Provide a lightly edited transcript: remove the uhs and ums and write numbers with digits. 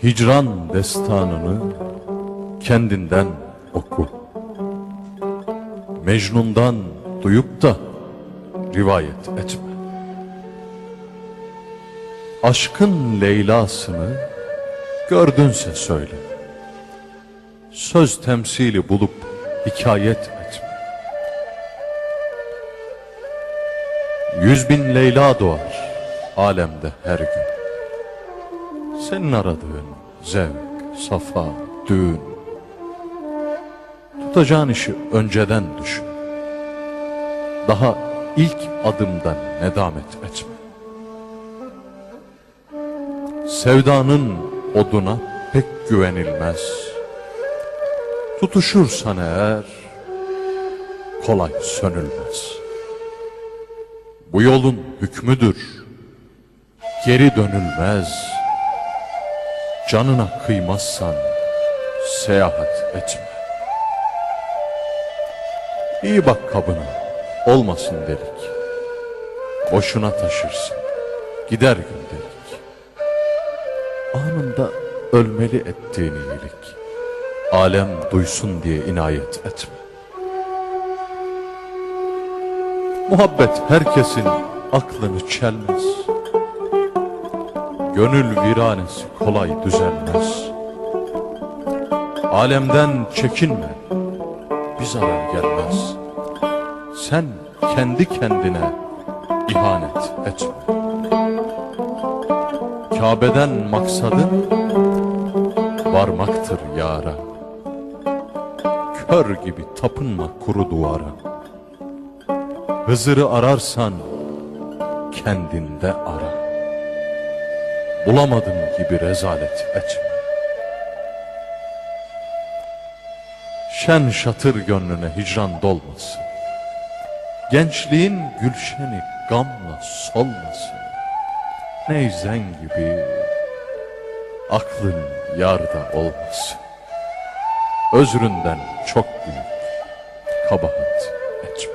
Hicran destanını kendinden oku. Mecnun'dan duyup da rivayet etme. Aşkın Leyla'sını gördünse söyle. Söz temsili bulup hikayet etme. 100.000 Leyla doğar alemde her gün. Senin aradığın zevk, safa, düğün. Tutacağın işi önceden düşün. Daha ilk adımdan nedamet etme. Sevdanın oduna pek güvenilmez. Tutuşursan eğer kolay sönülmez. Bu yolun hükmüdür, geri dönülmez. Canına kıymazsan seyahat etme. İyi bak kabına, olmasın delik. Boşuna taşırsın, gider gündelik. Anında ölmeli ettiğin iyilik. Alem duysun diye inayet etme. Muhabbet herkesin aklını çelmez. Gönül viranesi kolay düzelmez. Alemden çekinme, bir zarar gelmez. Sen kendi kendine ihanet etme. Kabe'den maksadın varmaktır yara. Kör gibi tapınma kuru duvara. Hızır'ı ararsan kendinde ara. Bulamadım gibi rezalet etme. Şen şatır gönlüne hicran dolmasın. Gençliğin gülşeni gamla solmasın. Neyzen gibi aklın yarda olmasın. Özründen çok büyük kabahat etme.